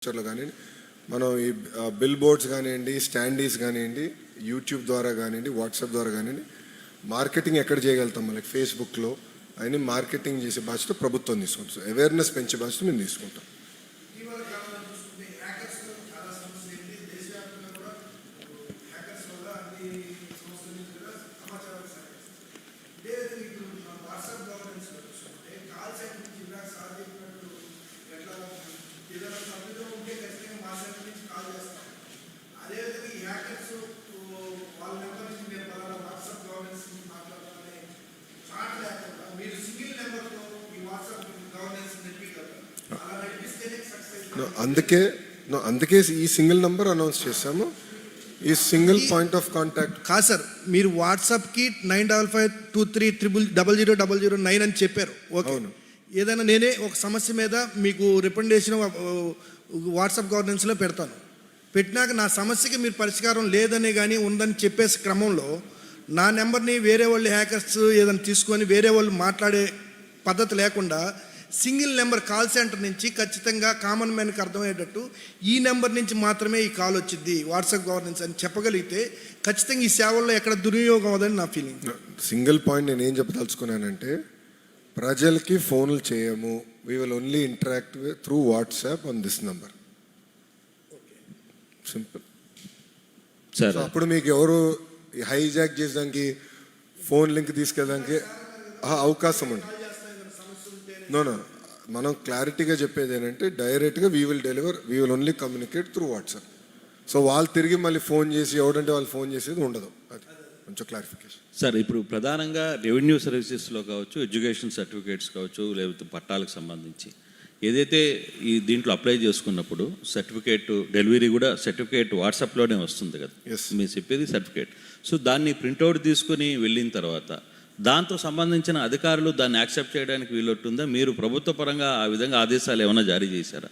లో కానివ్వండి, మనం ఈ బిల్ బోర్డ్స్ కానివ్వండి, స్టాండీస్ కానివ్వండి, యూట్యూబ్ ద్వారా కానివ్వండి, వాట్సాప్ ద్వారా కానివ్వండి, మార్కెటింగ్ ఎక్కడ చేయగలుగుతాం? మనకి ఫేస్బుక్లో అయినా మార్కెటింగ్ చేసే బాధ్యత ప్రభుత్వం తీసుకుంటాం. సో అవేర్నెస్ పెంచే బాధ్యత మేము తీసుకుంటాం. అందుకే ఈ సింగిల్ నంబర్ అనౌన్స్ చేశాము. ఈ సింగిల్ పాయింట్ ఆఫ్ కాంటాక్ట్ కాదు సార్, మీరు వాట్సాప్కి 9553000009 అని చెప్పారు. ఓకే, ఏదైనా నేనే ఒక సమస్య మీద మీకు రికమెండేషన్ వాట్సాప్ గవర్నెన్స్లో పెడతాను. పెట్టినాక నా సమస్యకి మీరు పరిష్కారం లేదని కానీ ఉందని చెప్పేసి క్రమంలో నా నెంబర్ని వేరే వాళ్ళు హ్యాకర్స్ ఏదైనా తీసుకొని వేరే వాళ్ళు మాట్లాడే పద్ధతి లేకుండా సింగిల్ నెంబర్ కాల్ సెంటర్ నుంచి ఖచ్చితంగా కామన్ మ్యాన్కి అర్థమయ్యేటట్టు ఈ నెంబర్ నుంచి మాత్రమే ఈ కాల్ వచ్చింది వాట్సాప్ గవర్నెన్స్ అని చెప్పగలిగితే ఖచ్చితంగా ఈ సేవల్లో ఎక్కడ దుర్వినియోగం అవ్వదని నా ఫీలింగ్. సింగిల్ పాయింట్ నేను ఏం చెప్పదలుచుకున్నానంటే, ప్రజలకి ఫోన్లు చేయము, we will only interact through WhatsApp on this number. Simple sir. అప్పుడు మీకు ఎవరు హైజాక్ చేసడానికి ఫోన్ లింక్ తీసుకెళ్ళడానికి అవకాశం ఉంది. నో, మనం క్లారిటీగా చెప్పేది ఏంటంటే, డైరెక్ట్గా we will only communicate through WhatsApp. So వాళ్ళు తిరిగి మళ్ళీ ఫోన్ చేసి ఎవడంటే వాళ్ళు ఫోన్ చేసేది ఉండదు. అది కొంచెం క్లారిఫికేషన్ సార్. ఇప్పుడు ప్రధానంగా రెవెన్యూ సర్వీసెస్లో కావచ్చు, ఎడ్యుకేషన్ సర్టిఫికేట్స్ కావచ్చు, లేకపోతే పట్టాలకు సంబంధించి ఏదైతే ఈ దీంట్లో అప్లై చేసుకున్నప్పుడు సర్టిఫికేట్ డెలివరీ కూడా సర్టిఫికేట్ వాట్సాప్లోనే వస్తుంది కదా, మీరు చెప్పేది సర్టిఫికేట్. సో దాన్ని ప్రింట్అవుట్ తీసుకుని వెళ్ళిన తర్వాత దాంతో సంబంధించిన అధికారులు దాన్ని యాక్సెప్ట్ చేయడానికి వీలుంటుందా? మీరు ప్రభుత్వ పరంగా ఆ విధంగా ఆదేశాలు ఏమైనా జారీ చేశారా?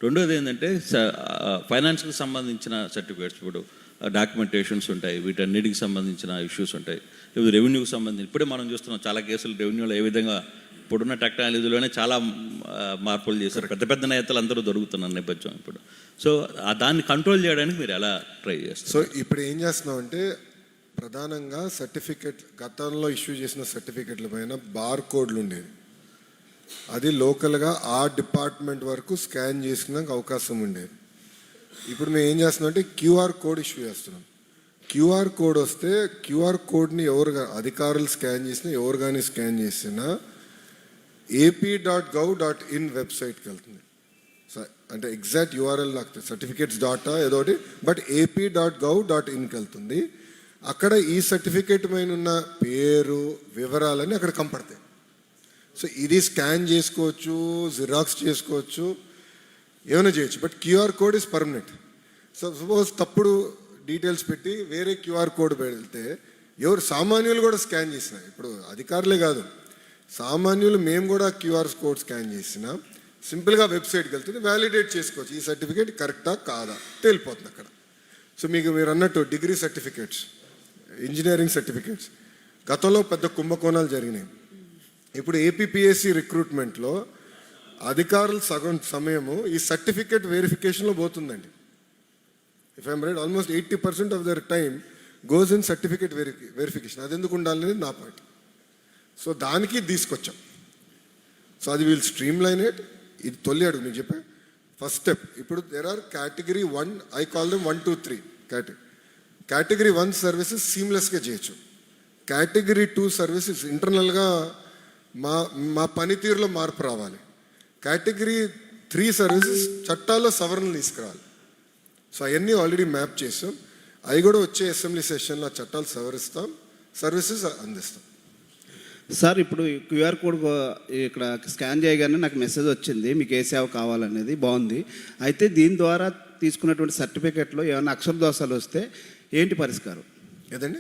రెండోది ఏంటంటే, ఫైనాన్స్కి సంబంధించిన సర్టిఫికేట్స్, ఇప్పుడు డాక్యుమెంటేషన్స్ ఉంటాయి, వీటన్నిటికి సంబంధించిన ఇష్యూస్ ఉంటాయి. లేదా రెవెన్యూకి సంబంధించి ఇప్పుడే మనం చూస్తున్నాం చాలా కేసులు రెవెన్యూలో ఏ విధంగా ఇప్పుడున్న టెక్నాలజీలోనే చాలా మార్పులు చేశారు. పెద్ద పెద్ద నేతలు అందరూ దొరుకుతున్న నేపథ్యం ఇప్పుడు. సో దాన్ని కంట్రోల్ చేయడానికి మీరు ఎలా ట్రై చేస్తారు? సో ఇప్పుడు ఏం చేస్తున్నాం అంటే, ప్రధానంగా సర్టిఫికెట్ గతంలో ఇష్యూ చేసిన సర్టిఫికెట్ల పైన బార్ కోడ్లు ఉండేవి. అది లోకల్గా ఆ డిపార్ట్మెంట్ వరకు స్కాన్ చేసుకున్నాక అవకాశం ఉండేది. ఇప్పుడు మేము ఏం చేస్తున్నాం అంటే క్యూఆర్ కోడ్ ఇష్యూ చేస్తున్నాం. క్యూఆర్ కోడ్ వస్తే క్యూఆర్ కోడ్ని అధికారులు స్కాన్ చేసినా, ఎవరు కానీ స్కాన్ చేసినా AP.gov.in వెబ్సైట్కి వెళ్తుంది. అంటే ఎగ్జాక్ట్ యూఆర్ఎల్ నాకు సర్టిఫికేట్స్ డాటా ఏదోటి, బట్ AP.gov.inకి వెళ్తుంది. అక్కడ ఈ సర్టిఫికేట్ పైన ఉన్న పేరు వివరాలని అక్కడ కంపడతాయి. సో ఇది స్కాన్ చేసుకోవచ్చు, జిరాక్స్ చేసుకోవచ్చు, ఏమైనా చేయొచ్చు, but QR code is permanent. So suppose తప్పుడు డీటెయిల్స్ పెట్టి వేరే క్యూఆర్ కోడ్ పెడితే ఎవరు సామాన్యులు కూడా స్కాన్ చేసిన, ఇప్పుడు అధికారులే కాదు సామాన్యులు మేము కూడా క్యూఆర్ కోడ్ స్కాన్ చేసిన సింపుల్గా వెబ్సైట్కి వెళ్తుంది, వ్యాలిడేట్ చేసుకోవచ్చు ఈ సర్టిఫికేట్ కరెక్టా కాదా తేలిపోతుంది అక్కడ. సో మీరు అన్నట్టు డిగ్రీ సర్టిఫికేట్స్, ఇంజనీరింగ్ సర్టిఫికేట్స్ గతంలో పెద్ద కుంభకోణాలు జరిగినాయి. ఇప్పుడు APPSC రిక్రూట్మెంట్లో అధికారులు సగం సమయము ఈ సర్టిఫికేట్ వెరిఫికేషన్లో పోతుందండి. If I'm right, almost 80% of their time goes in certificate verification. అది ఎందుకు ఉండాలనేది నా పాయింట్. సో దానికి తీసుకొచ్చాం. సో అది వీల్ స్ట్రీమ్ లైన్ ఇట్. ఇది తొలి అడుగు మీకు చెప్పే ఫస్ట్ స్టెప్. ఇప్పుడు there are category 1, I call them 1, 2, 3 category 1 services సీమ్లెస్గా చేయొచ్చు. కేటగిరీ 2 సర్వీసెస్ ఇంటర్నల్గా మా పనితీరులో మార్పు రావాలి. కేటగిరీ 3 సర్వీసెస్ చట్టాల్లో సవరణలు తీసుకురావాలి. సో అవన్నీ ఆల్రెడీ మ్యాప్ చేసాం. అవి కూడా వచ్చే అసెంబ్లీ సెషన్లో చట్టాలు సవరిస్తాం, సర్వీసెస్ అందిస్తాం. సార్, ఇప్పుడు క్యూఆర్ కోడ్ ఇక్కడ స్కాన్ చేయగానే నాకు మెసేజ్ వచ్చింది మీకు ఏ సేవ కావాలనేది, బాగుంది. అయితే దీని ద్వారా తీసుకున్నటువంటి సర్టిఫికేట్లో ఏమైనా అక్షర దోషాలు వస్తే ఏంటి పరిష్కారం? ఏదండి?